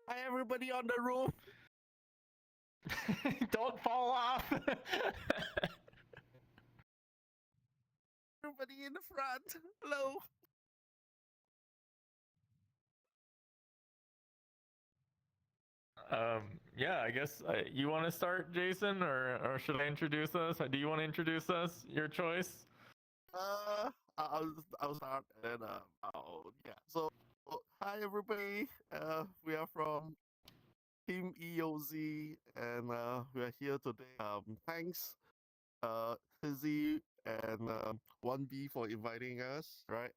Hi, everybody on the roof. Don't fall off. Everybody in the front. Hello. Yeah, I guess you want to start, Jason, or should I introduce us? Do you want to introduce us? Your choice. I'll start and then yeah. So hi everybody. We are from Team EOZ and we are here today. Thanks Tizzy and 1B for inviting us. Right.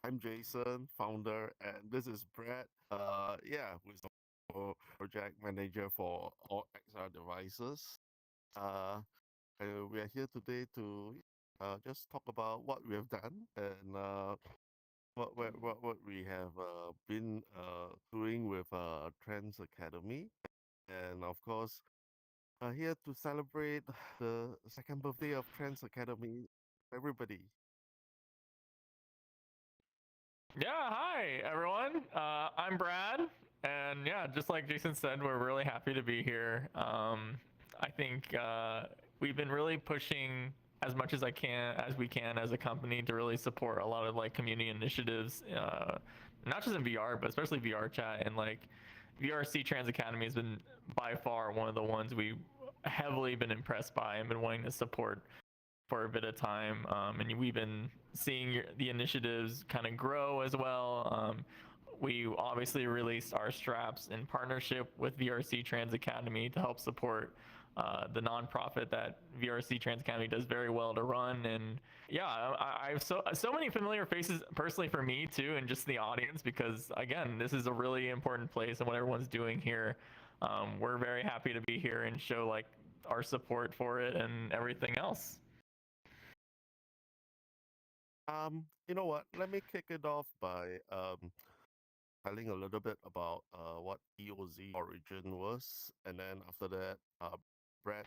I'm Jason, founder, and this is Brad. Yeah, who's the project manager for all XR devices. Uh, we are here today to just talk about what we have done and what we have been doing with Trends Academy, and of course, here to celebrate the second birthday of Trends Academy. Everybody. Yeah, hi everyone. I'm Brad, and yeah, just like Jason said, we're really happy to be here. I think we've been really pushing as much as we can as a company to really support a lot of like community initiatives, not just in VR, but especially VR chat, and like VRC Trans Academy has been by far one of the ones we've heavily been impressed by and been wanting to support for a bit of time, and we've been seeing the initiatives kind of grow as well. We obviously released our straps in partnership with VRC Trans Academy to help support the nonprofit that VRC Trans Academy does very well to run. And yeah, I have so many familiar faces personally for me too, and just the audience, because again, this is a really important place, and what everyone's doing here, we're very happy to be here and show like our support for it and everything else. You know what? Let me kick it off by telling a little bit about what EOZ origin was, and then after that, Brad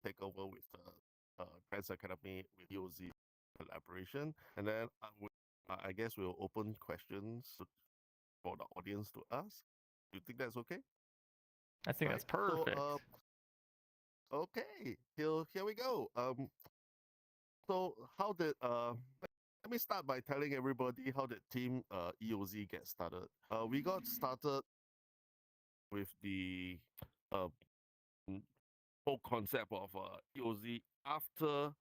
take over with the Trans Academy with EOZ collaboration, and then I guess we'll open questions for the audience to ask. You think that's okay? I think Right. that's perfect. Okay, here we go. So how did let me start by telling everybody how did Team EOZ get started. We got started with the uh, whole concept of EOZ after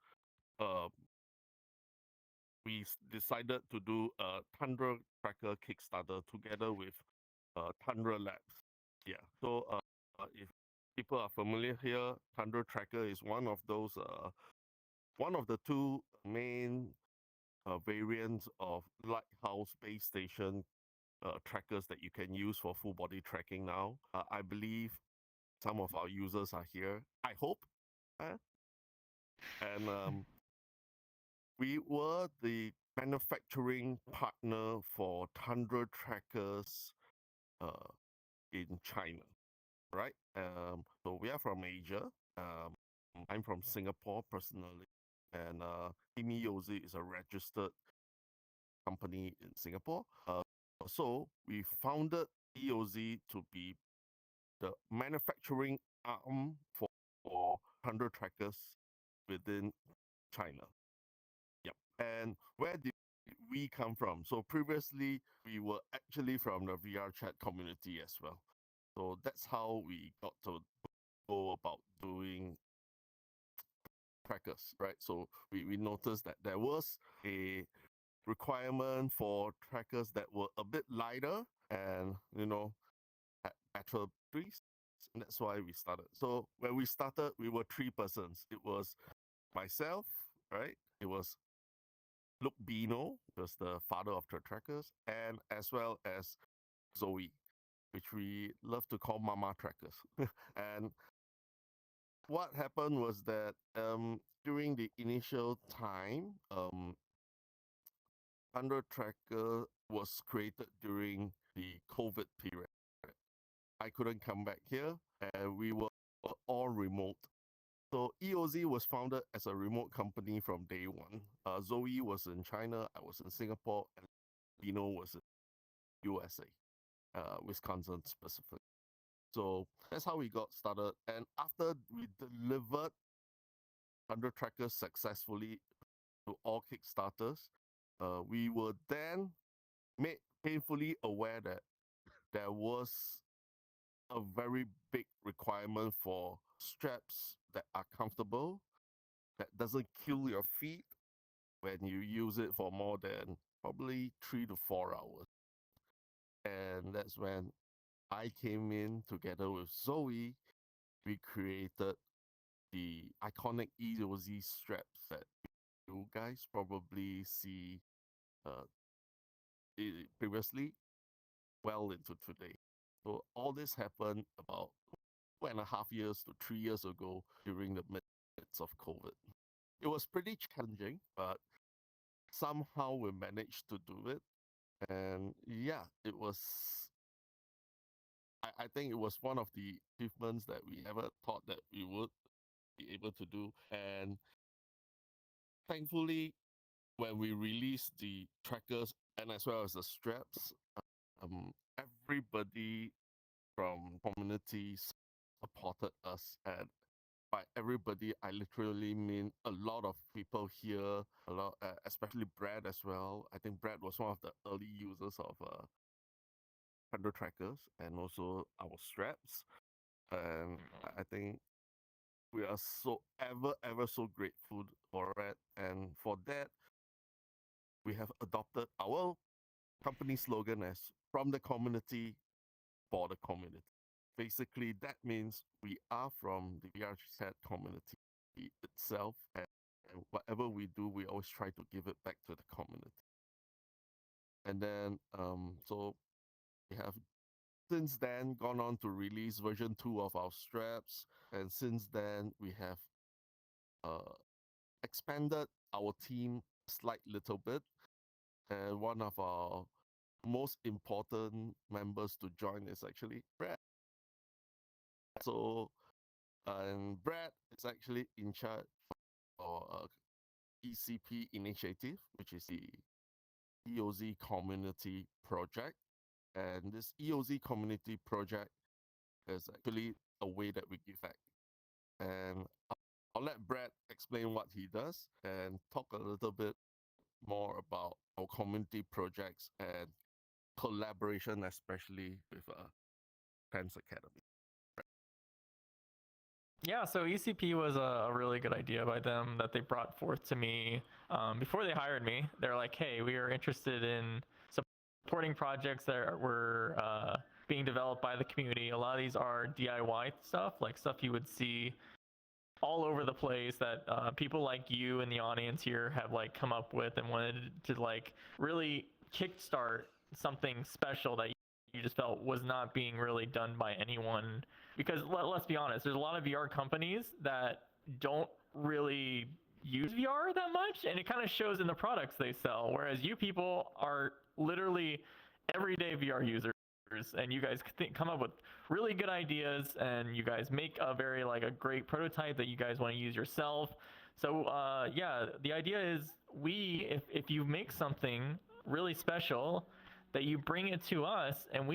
uh, decided to do a Tundra Tracker Kickstarter together with Tundra Labs. Yeah, so if people are familiar here, Tundra Tracker is one of those, one of the two main variants of lighthouse base station trackers that you can use for full body tracking now. I believe some of our users are here. I hope. And we were the manufacturing partner for Tundra trackers in China, right? So we are from Asia. I'm from Singapore personally, and Team EOZ is a registered company in Singapore. So we founded EOZ to be the manufacturing arm for Tundra trackers within China. Yep. And where did we come from? So previously, we were actually from the VR chat community as well. So that's how we got to go about doing trackers, right? So we noticed that there was a requirement for trackers that were a bit lighter and, had better batteries. And that's why we started. So when we started, we were three persons. It was myself, right? It was Luke Bino, was the father of the trackers, and as well as Zoe, which we love to call Mama Trackers. And what happened was that during the initial time, Thunder Tracker was created during the COVID period. I couldn't come back here, and we were all remote. So EOZ was founded as a remote company from day one. Zoe was in China, I was in Singapore, and Dino was in USA, Wisconsin specifically. So that's how we got started. And after we delivered 100 trackers successfully to all Kickstarters, we were then made painfully aware that there was a very big requirement for straps that are comfortable, that doesn't kill your feet when you use it for more than probably 3 to 4 hours. And that's when I came in together with Zoe. We created the iconic EOZ straps that you guys probably see uh, previously well into today. So all this happened about 2.5 years to 3 years ago during the midst of COVID. It was pretty challenging, but somehow we managed to do it. And yeah, it was, I think it was one of the achievements that we never thought that we would be able to do. And thankfully, when we released the trackers and as well as the straps, um, everybody from communities supported us. And by everybody, I literally mean a lot of people here, especially Brad as well. I think Brad was one of the early users of Thunder trackers and also our straps. And I think we are so ever so grateful for it. And for that, we have adopted our company slogan as from the community for the community. Basically, that means we are from the VR chat community itself, and whatever we do, we always try to give it back to the community. And then, so we have since then gone on to release version 2 of our straps, and since then we have expanded our team slight little bit, and one of our most important members to join is actually Brad. So, and Brad is actually in charge of ECP initiative, which is the EOZ community project. And this EOZ community project is actually a way that we give back. And I'll let Brad explain what he does and talk a little bit more about our community projects and collaboration, especially with Trans Academy. Yeah, so ECP was a really good idea by them that they brought forth to me before they hired me. They're like, hey, we are interested in supporting projects that were being developed by the community. A lot of these are DIY stuff, like stuff you would see all over the place that people like you in the audience here have like come up with and wanted to like really kickstart something special that you just felt was not being really done by anyone. Because let's be honest, there's a lot of VR companies that don't really use VR that much, and it kind of shows in the products they sell. Whereas you people are literally everyday VR users, and you guys come up with really good ideas, and you guys make a very like a great prototype that you guys want to use yourself. So yeah, the idea is if you make something really special, that you bring it to us, and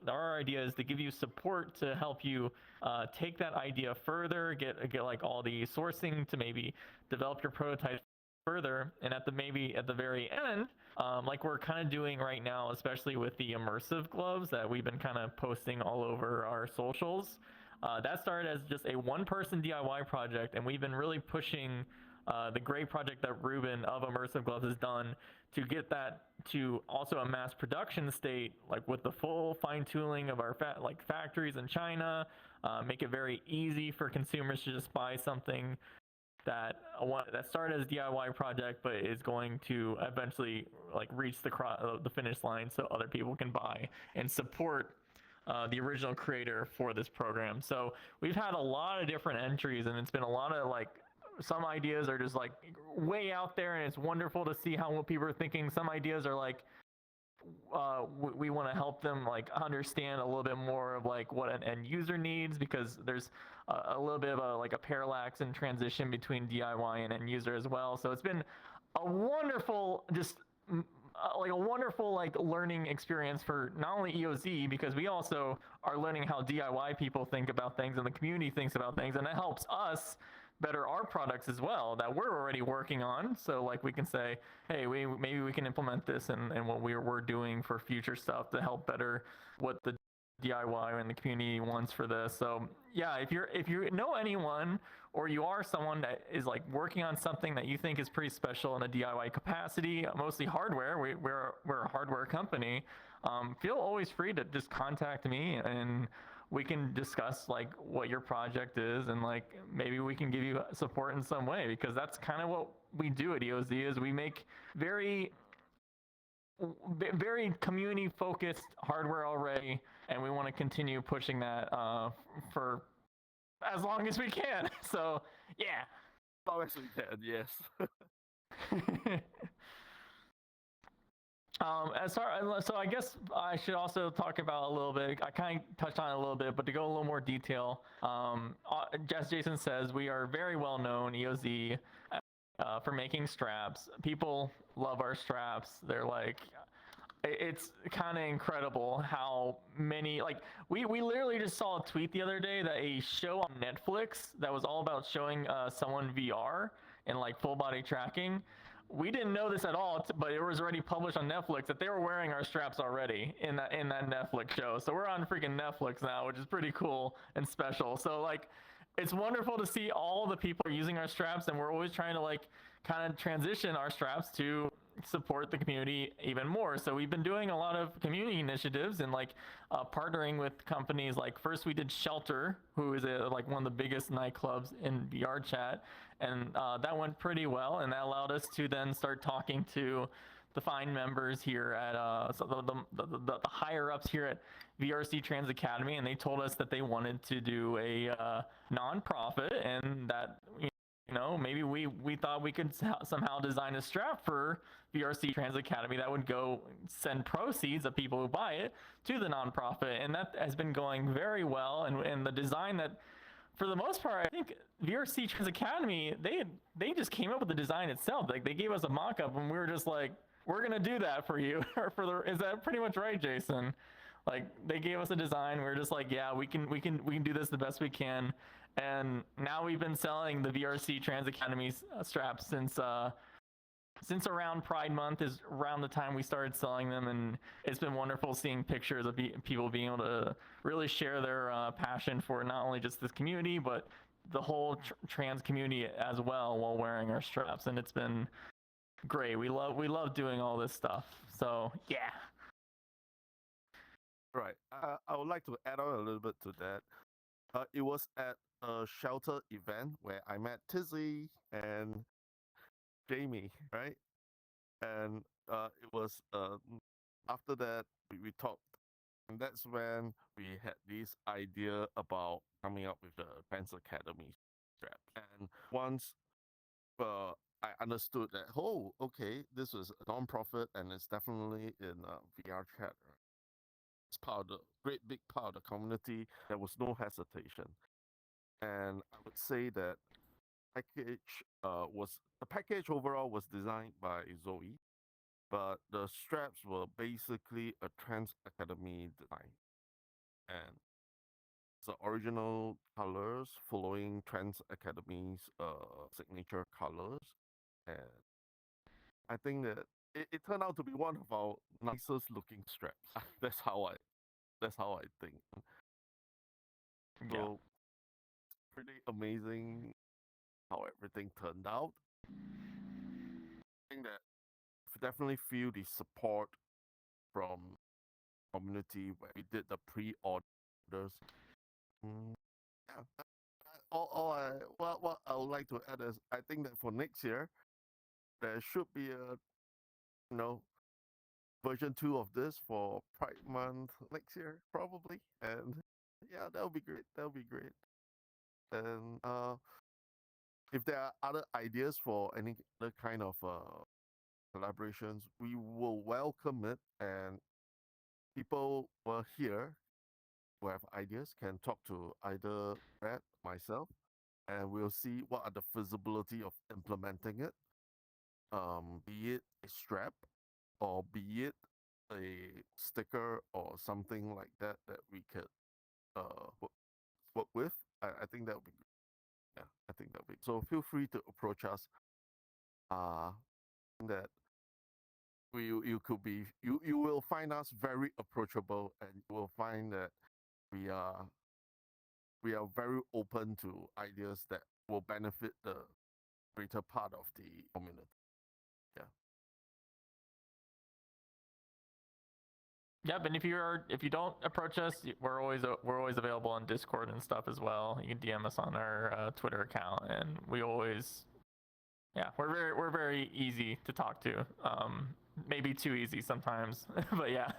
our idea is to give you support to help you take that idea further, get like all the sourcing to maybe develop your prototype further, and at the very end, like we're kind of doing right now, especially with the immersive gloves that we've been kind of posting all over our socials. That started as just a one-person DIY project, and we've been really pushing the great project that Ruben of Immersive Gloves has done to get that to also a mass production state, like with the full fine-tuning of our factories in China, make it very easy for consumers to just buy something that started as a DIY project, but is going to eventually like reach the finish line, so other people can buy and support the original creator for this program. So we've had a lot of different entries, and it's been a lot of like, some ideas are just like way out there, and it's wonderful to see what people are thinking. Some ideas are like, we want to help them like understand a little bit more of like what an end user needs, because there's a little bit of a parallax and transition between DIY and end user as well. So it's been a wonderful just like a wonderful like learning experience for not only EOZ, because we also are learning how DIY people think about things and the community thinks about things, and it helps us better our products as well that we're already working on. So like we can say, hey, maybe we can implement this and what we're doing for future stuff to help better what the DIY and the community wants for this. So yeah, if you know anyone or you are someone that is like working on something that you think is pretty special in a DIY capacity, mostly hardware, we're a hardware company, feel always free to just contact me and we can discuss like what your project is and like maybe we can give you support in some way, because that's kind of what we do at EOZ is we make very community focused hardware already, and we want to continue pushing that for as long as we can. So yeah. As long as we can, yes. So I guess I should also talk about a little bit. I kind of touched on it a little bit, but to go a little more detail, as Jason says, we are very well known, EOZ, for making straps. People love our straps. They're like, it's kind of incredible how many, like, we literally just saw a tweet the other day that a show on Netflix that was all about showing someone VR and like full body tracking. We didn't know this at all, but it was already published on Netflix that they were wearing our straps already in that Netflix show. So we're on freaking Netflix now, which is pretty cool and special. So like, it's wonderful to see all the people using our straps, and we're always trying to like kind of transition our straps to support the community even more. So we've been doing a lot of community initiatives and like partnering with companies. Like first we did Shelter, who is like one of the biggest nightclubs in VR chat, and that went pretty well, and that allowed us to then start talking to the fine members here at so the higher ups here at VRC Trans Academy, and they told us that they wanted to do a nonprofit, and that maybe we thought we could somehow design a strap for VRC Trans Academy that would go send proceeds of people who buy it to the nonprofit, and that has been going very well. And the design that, for the most part, I think VRC Trans Academy, they just came up with the design itself. Like they gave us a mock-up, and we were just like, we're gonna do that for you. Is that pretty much right, Jason? Like they gave us a design. We we're just like, yeah, we can do this the best we can. And now we've been selling the VRC Trans Academy straps since around Pride Month is around the time we started selling them, and it's been wonderful seeing pictures of people being able to really share their passion for not only just this community but the whole trans community as well while wearing our straps, and it's been great. We love doing all this stuff. So yeah. Right. I would like to add on a little bit to that. It was at a Shelter event where I met Tizzy and Jamie, right? And it was after that we talked, and that's when we had this idea about coming up with the Trans Academy strap. And once I understood that, oh, okay, this was a non-profit and it's definitely in VR chat. Right? It's part of the great big part of the community. There was no hesitation, and I would say that the package overall was designed by Zoe, but the straps were basically a Trans Academy design, and the original colors following Trans Academy's signature colors, and I think that it turned out to be one of our nicest looking straps. That's how I think. So Yeah. pretty amazing how everything turned out. I think that definitely feel the support from community where we did the pre-orders. Yeah. What I would like to add is I think that for next year there should be a version 2 of this for Pride Month next year probably, and yeah, that would be great. That would be great. And if there are other ideas for any other kind of collaborations, we will welcome it, and people were here who have ideas can talk to either Brad, myself, and we'll see what are the feasibility of implementing it. Be it a strap or be it a sticker or something like that that we could work with, I think that would be good. Yeah, I think that would be so. Feel free to approach us. That you could be you will find us very approachable, and you will find that we are we are very open to ideas that will benefit the greater part of the community. Yeah. Yep, and if you don't approach us, we're always available on Discord and stuff as well. You can DM us on our Twitter account, and we always, yeah, we're very easy to talk to. Maybe too easy sometimes, but yeah.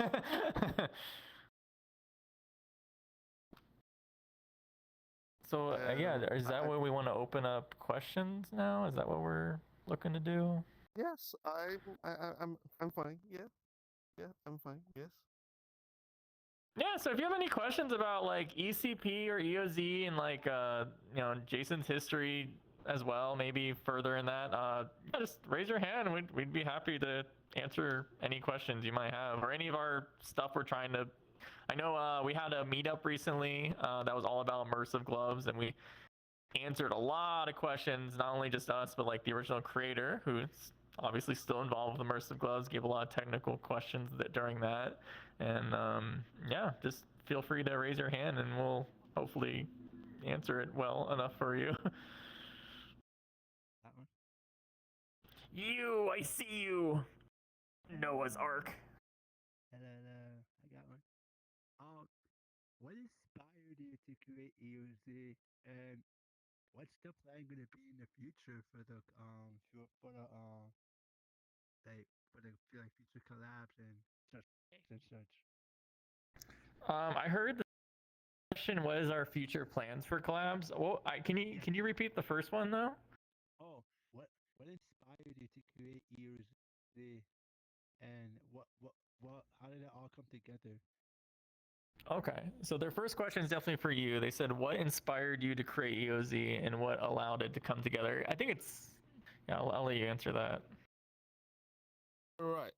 So yeah, is that what we want to open up questions now? Is that what we're looking to do? Yes, I'm fine. Yeah, yeah, I'm fine. Yes. Yeah, so if you have any questions about like ECP or EOZ and like Jason's history as well, maybe further in that, yeah, just raise your hand. We'd be happy to answer any questions you might have or any of our stuff we're trying to. I know we had a meetup recently that was all about immersive gloves, and we answered a lot of questions, not only just us, but like the original creator, who's obviously still involved with immersive gloves, gave a lot of technical questions during that. And yeah, just feel free to raise your hand, and we'll hopefully answer it well enough for you. That one? You, I see you. Noah's Ark. Hello, I got one. What inspired you to create EOZ, and what's the plan gonna be in the future for the like for the like future collabs and such? I heard the question was our future plans for collabs. Well, can you repeat the first one though? Oh, what inspired you to create EOZ, and what how did it all come together? Okay, so their first question is definitely for you. They said, "What inspired you to create EOZ, and what allowed it to come together?" I think it's, yeah, I'll let you answer that. All right.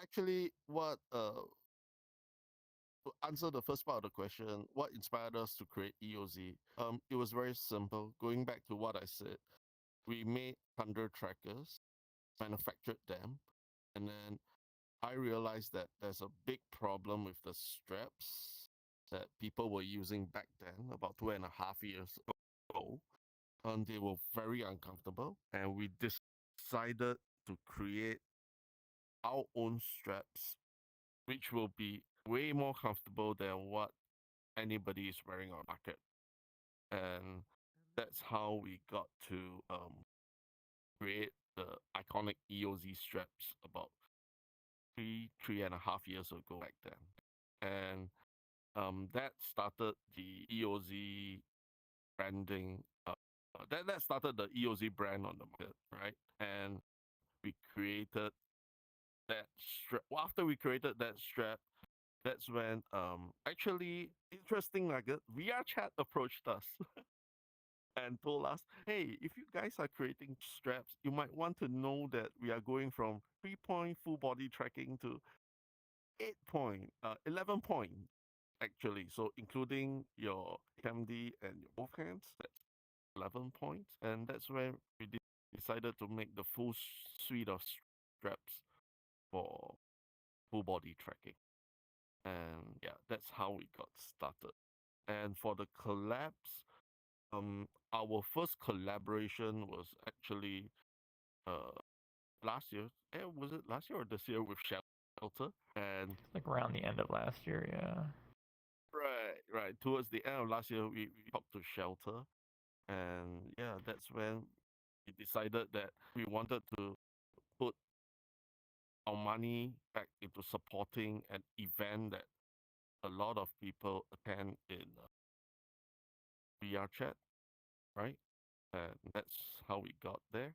Actually, what to answer the first part of the question, what inspired us to create EOZ? It was very simple. Going back to what I said, we made thunder trackers, manufactured them, and then I realized that there's a big problem with the straps that people were using back then, about 2.5 years ago. And they were very uncomfortable. And we decided to create our own straps, which will be way more comfortable than what anybody is wearing on market. And that's how we got to create the iconic EOZ straps about 3.5 years ago back then. And that started the EOZ branding. That started the EOZ brand on the market, right? And we created that strap. Well, after we created that strap, that's when actually interesting nugget, VR Chat approached us and told us, hey, if you guys are creating straps, you might want to know that we are going from 3-point full body tracking to 8-point, 11-point actually. So including your KMD and your both hands, that's 11 points. And that's when we decided to make the full suite of straps for full body tracking. And yeah, that's how we got started. And for the collabs, our first collaboration was actually uh last year. Was it last year or this year with Shelter? And Like around the end of last year, yeah. right. Towards the end of last year, we talked to Shelter, and yeah, that's when we decided that we wanted to put our money back into supporting an event that a lot of people attend in VR chat, right? And that's how we got there.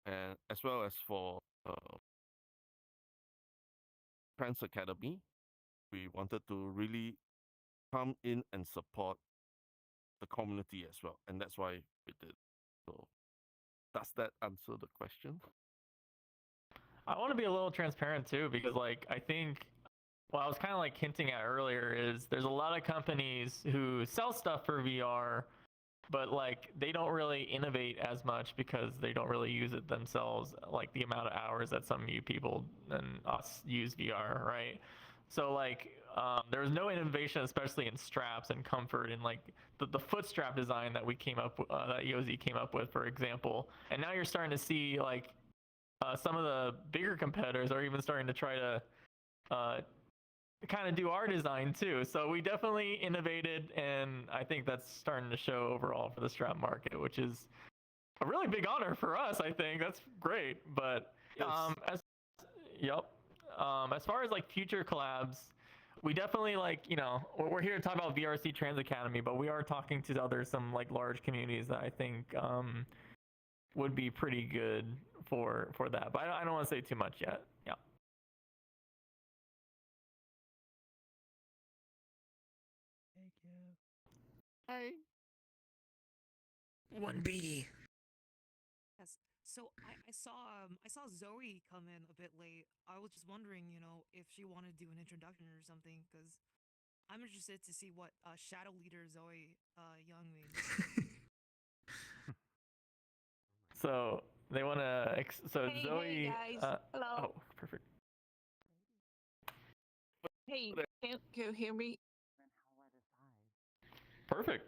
And as well as for Trans Academy, we wanted to really come in and support the community as well. And that's why we did. So does that answer the question? I want to be a little transparent too, because like I think what I was kind of like hinting at earlier is there's a lot of companies who sell stuff for VR, but like they don't really innovate as much because they don't really use it themselves, like the amount of hours that some of you people and us use VR, right? So like there was no innovation, especially in straps and comfort and like the foot strap design that we came up that EOZ came up with, for example. And now you're starting to see like some of the bigger competitors are even starting to try to kind of do our design too. So we definitely innovated, and I think that's starting to show overall for the strap market, which is a really big honor for us. I think that's great. But Yes. yep. As far as like future collabs, we definitely like, you know, we're here to talk about VRC Trans Academy, but we are talking to some like large communities that I think would be pretty good for that. But I don't want to say too much yet. Yeah. Thank you. Hey. 1B. Yes. So I saw Zoe come in a bit late. I was just wondering, you know, if she wanted to do an introduction or something, because I'm interested to see what Shadow Leader ZoeYang means. So they want to. So Hey, Zoe. hey guys. Hello. Oh, perfect. Hey, can you hear me? Perfect.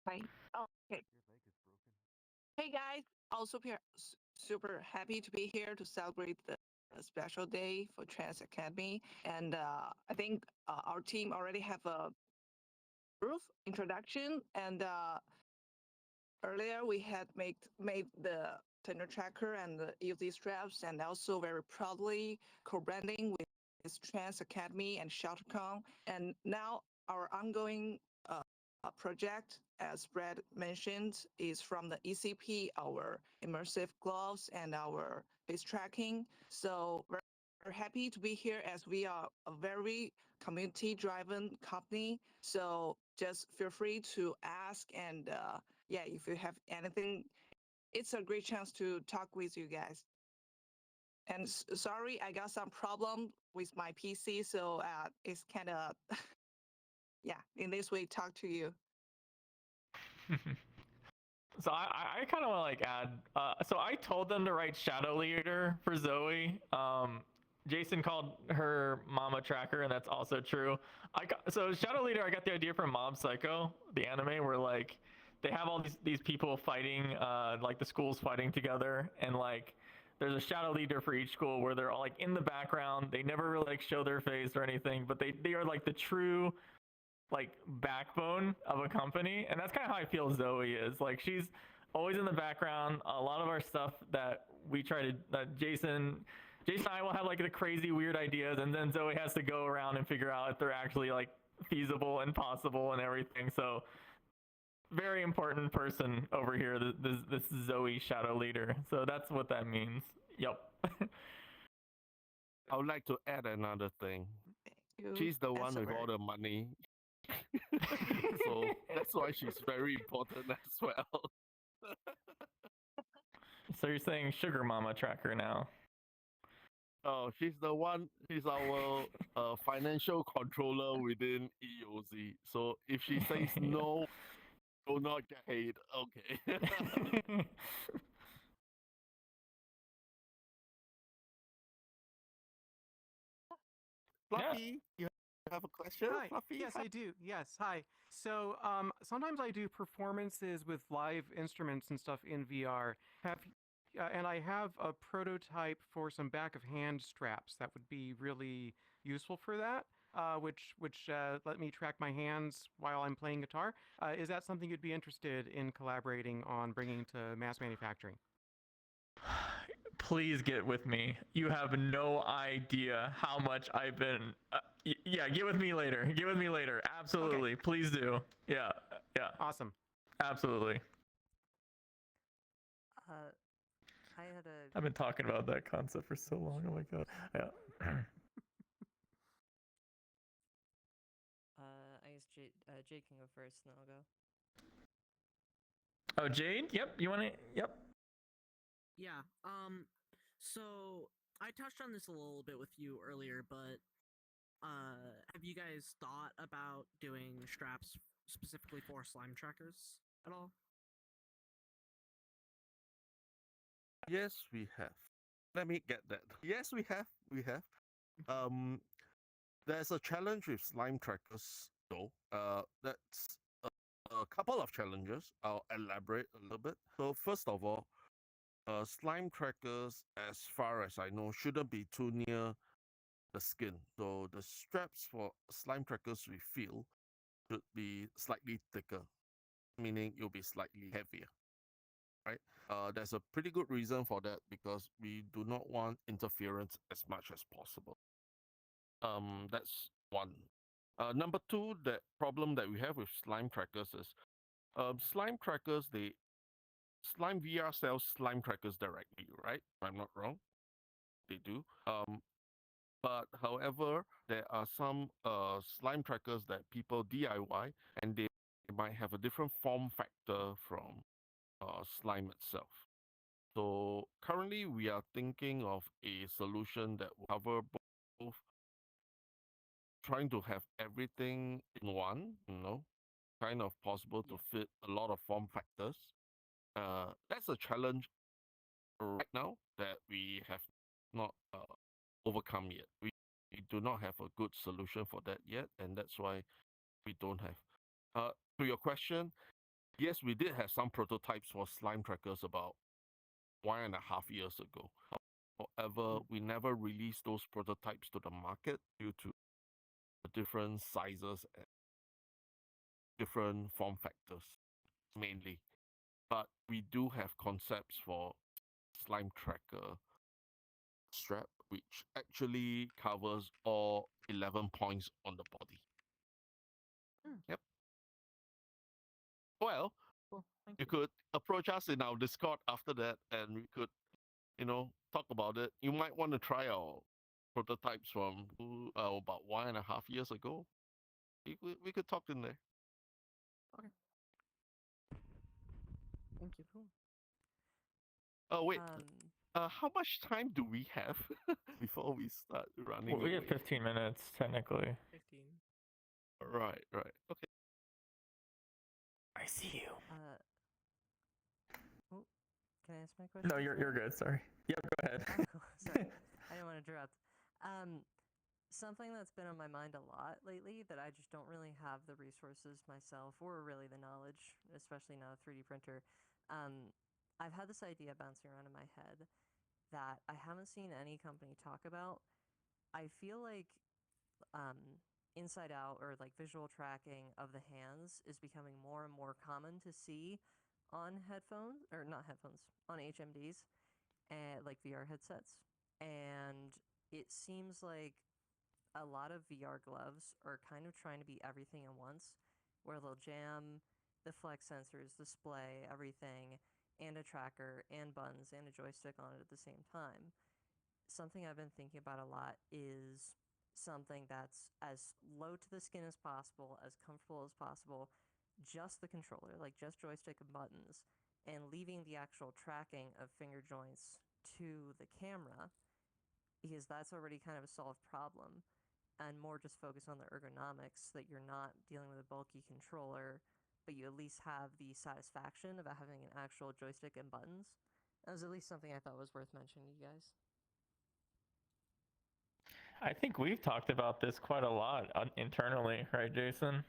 Fine. Oh, okay. Hey guys. Also, super happy to be here to celebrate the special day for Trans Academy. And I think our team already have a brief introduction. And earlier we had made the tender tracker and the EOZ straps, and also very proudly co-branding with Trans Academy and ShelterCon. And now our ongoing project, as Brad mentioned, is from the ECP, our immersive gloves and our face tracking. So we're happy to be here as we are a very community-driven company. So just feel free to ask, and yeah, if you have anything, it's a great chance to talk with you guys. And sorry, I got some problem with my PC, so it's kind of, yeah, in this way, talk to you. So I kind of want to like add. So I told them to write Shadow Leader for Zoe. Jason called her Mama Tracker, and that's also true. So Shadow Leader, I got the idea from Mob Psycho, the anime, where like they have all these people fighting, like the schools fighting together, and like there's a Shadow Leader for each school where they're all like in the background. They never really like show their face or anything, but they are like the true like backbone of a company, and that's kind of how I feel Zoe is. Like she's always in the background. A lot of our stuff that we try to Jason and I will have like the crazy weird ideas, and then Zoe has to go around and figure out if they're actually like feasible and possible and everything. So very important person over here, this Zoe Shadow Leader. So that's what that means. Yep. I would like to add another thing. You She's the one with answer. all the money. So that's why she's very important as well. So you're saying Sugar Mama Tracker now? Oh, she's the one. She's our financial controller within EOZ. So if she says no, do not get paid. Okay. Fluffy, you have a question? Hi. Fluffy? Yes, I do. Yes. Hi. So sometimes I do performances with live instruments and stuff in VR. And I have a prototype for some back of hand straps that would be really useful for that. Which let me track my hands while I'm playing guitar. Is that something you'd be interested in collaborating on bringing to mass manufacturing? Please get with me. You have no idea how much I've been. Yeah, get with me later. Get with me later. Absolutely. Okay. Please do. Yeah. Yeah. Awesome. Absolutely. I had a. I've been talking about that concept for so long. Oh my god. Yeah. I guess Jade can go first, and then I'll go. Oh, Jade. Yep. You want to? Yep. Yeah. So I touched on this a little bit with you earlier, but have you guys thought about doing straps specifically for slime trackers at all? Yes, we have. Let me get that. Yes, we have. We have. There's a challenge with slime trackers, though. That's a couple of challenges. I'll elaborate a little bit. So first of all, slime trackers, as far as I know, shouldn't be too near the skin. So the straps for slime trackers we feel should be slightly thicker, meaning it'll be slightly heavier. Right? There's a pretty good reason for that because we do not want interference as much as possible. That's one. Number two, the problem that we have with slime trackers is slime trackers, Slime VR sells slime trackers directly, right? If I'm not wrong. They do. But however, there are some slime trackers that people DIY and they might have a different form factor from slime itself. So currently we are thinking of a solution that will cover both, trying to have everything in one, kind of possible to fit a lot of form factors. That's a challenge right now that we have not overcome yet. We do not have a good solution for that yet, and that's why we don't have. To your question, yes, we did have some prototypes for slime trackers about 1.5 years ago. However, we never released those prototypes to the market due to the different sizes and different form factors, mainly. But we do have concepts for slime tracker strap, which actually covers all 11 points on the body. Yep. Well, Cool. Thank you could approach us in our Discord after that, and we could, talk about it. You might want to try our prototypes from about 1.5 years ago. We could talk in there. Okay. Thank you. Cool. Oh wait, Um, how much time do we have before we start running Well, we have away? 15 minutes technically. 15. Right. Okay. I see you. Oh, can I ask my question? No, you're good. Sorry. Yep, go ahead. Oh, cool. Sorry, I didn't want to interrupt. Something that's been on my mind a lot lately that I just don't really have the resources myself, or really the knowledge, especially not a 3D printer. I've had this idea bouncing around in my head that I haven't seen any company talk about. I feel like inside out, or like visual tracking of the hands, is becoming more and more common to see on headphones, or not headphones, on HMDs and like VR headsets. And it seems like a lot of VR gloves are kind of trying to be everything at once, where they'll jam the flex sensors, display, everything, and a tracker, and buttons, and a joystick on it at the same time. Something I've been thinking about a lot is something that's as low to the skin as possible, as comfortable as possible, just the controller, like just joystick and buttons, and leaving the actual tracking of finger joints to the camera, because that's already kind of a solved problem, and more just focus on the ergonomics, that you're not dealing with a bulky controller, but you at least have the satisfaction of having an actual joystick and buttons. That was at least something I thought was worth mentioning to you guys. I think we've talked about this quite a lot internally, right, Jason?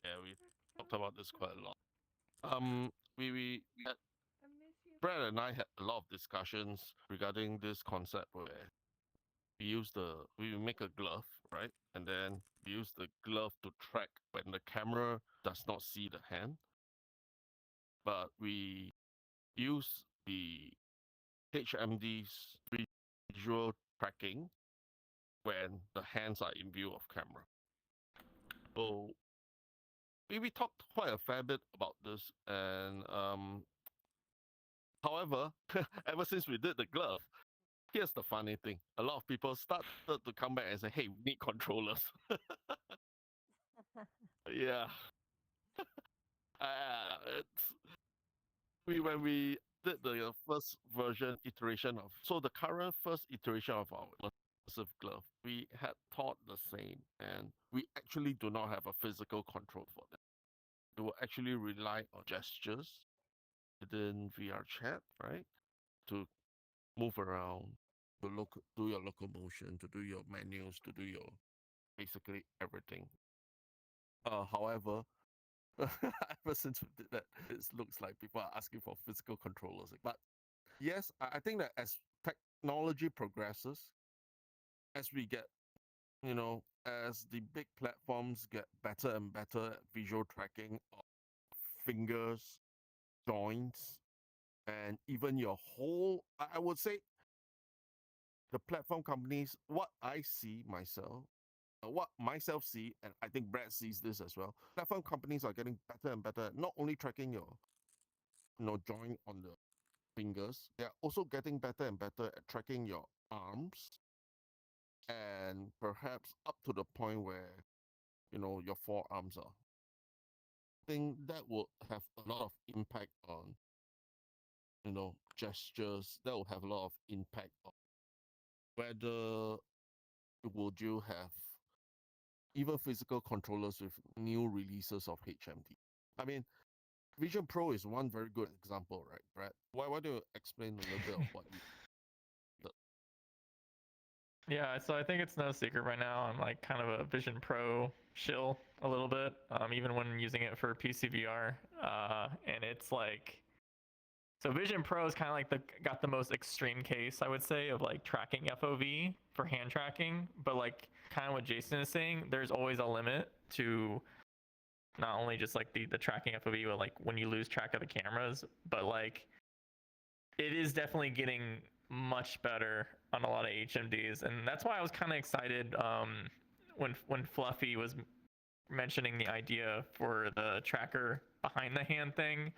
Yeah, we talked about this quite a lot. We Brad and I had a lot of discussions regarding this concept where we make a glove, right? And then we use the glove to track when the camera does not see the hand. But we use the HMD's visual tracking when the hands are in view of camera. So we talked quite a fair bit about this, and however, ever since we did the glove, here's the funny thing: a lot of people started to come back and say, "Hey, we need controllers." Yeah, it's when we did the first version iteration of, so the current first iteration of our immersive glove, we had thought the same, and we actually do not have a physical control for that. It will actually rely on gestures within VR chat, right? To move around, to do your locomotion, to do your menus, to do your basically everything. However, ever since we did that, it looks like people are asking for physical controllers. But yes, I think that as technology progresses, as we get, as the big platforms get better and better at visual tracking of fingers, joints, and even your whole, I would say, the platform companies, what I see myself, what myself see, and I think Brad sees this as well. Platform companies are getting better and better at not only tracking your, joint on the fingers, they are also getting better and better at tracking your arms, and perhaps up to the point where, your forearms are. I think that will have a lot of impact on, gestures. That will have a lot of impact on whether would you have even physical controllers with new releases of HMD. I mean, Vision Pro is one very good example, right, Brad? Why don't you explain a little bit of what you... Yeah, so I think it's no secret right now. I'm like kind of a Vision Pro shill a little bit, even when using it for PC VR. And it's like, so Vision Pro is kind of like got the most extreme case, I would say, of like tracking FOV for hand tracking. But like kind of what Jason is saying, there's always a limit to not only just like the tracking FOV, but like when you lose track of the cameras, but like it is definitely getting much better on a lot of HMDs, and that's why I was kind of excited when Fluffy was mentioning the idea for the tracker behind the hand thing,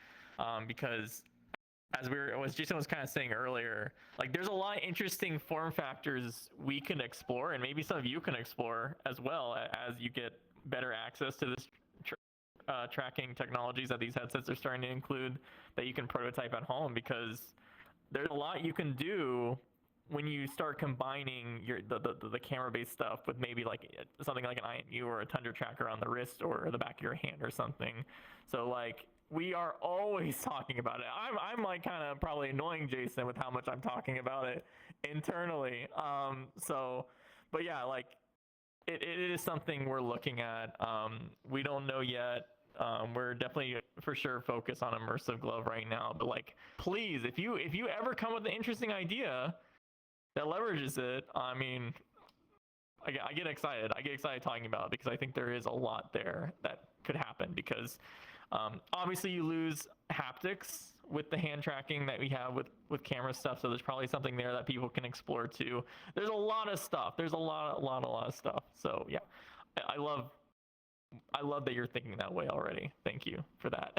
because as Jason was kind of saying earlier, like there's a lot of interesting form factors we can explore, and maybe some of you can explore as well as you get better access to this tracking technologies that these headsets are starting to include that you can prototype at home, because there's a lot you can do when you start combining the camera-based stuff with maybe like something like an IMU or a Tundra tracker on the wrist or the back of your hand or something. So like we are always talking about it. I'm like kind of probably annoying Jason with how much I'm talking about it internally. But yeah, like it is something we're looking at. We don't know yet. We're definitely for sure focused on immersive glove right now. But like, please, if you ever come with an interesting idea that leverages it, I mean, I get excited. I get excited talking about it because I think there is a lot there that could happen. Because obviously you lose haptics with the hand tracking that we have with camera stuff. So there's probably something there that people can explore too. There's a lot of stuff. There's a lot of stuff. So yeah, I love that you're thinking that way already. Thank you for that.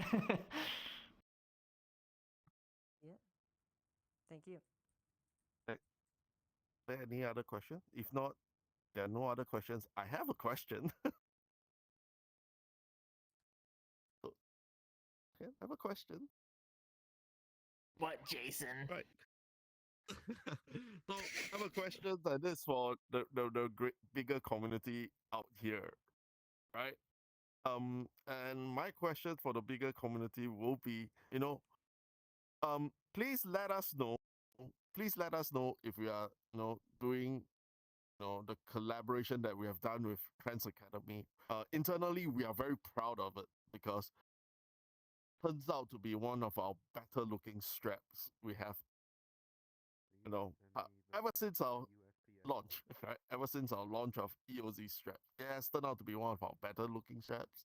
Yeah. Thank you. Are there any other questions? If not, there are no other questions. I have a question. I have a question. What, Jason? Right. So I have a question that is for the great bigger community out here, right? And my question for the bigger community will be, please let us know. Please let us know if we are, doing, the collaboration that we have done with Trans Academy. Internally, we are very proud of it because it turns out to be one of our better looking straps we have. Ever since our launch, right? Ever since our launch of EOZ straps, it has turned out to be one of our better looking straps.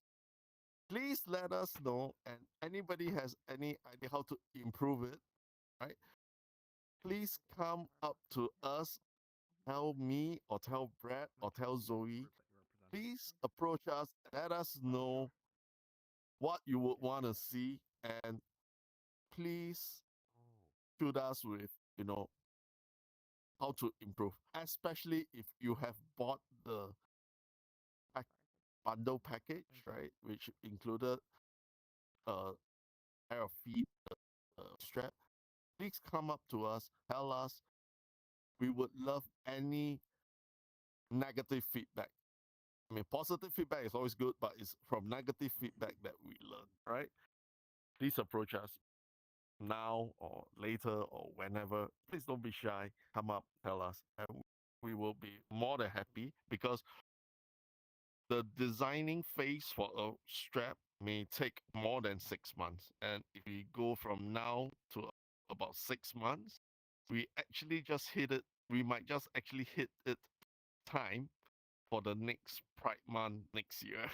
Please let us know, and anybody has any idea how to improve it, right? Please come up to us, tell me or tell Brad or tell Zoe. Please approach us, let us know what you would want to see, and please shoot us with, how to improve, especially if you have bought the bundle package, right, which included a pair of feet, strap. please come up to us, tell us. We would love any negative feedback. I mean, positive feedback is always good, but it's from negative feedback that we learn, right? Please approach us now or later or whenever. Please don't be shy. Come up, tell us, and we will be more than happy because the designing phase for a strap may take more than 6 months. And if we go from now to about 6 months, we actually just hit it. We might just actually hit it time for the next Pride Month next year.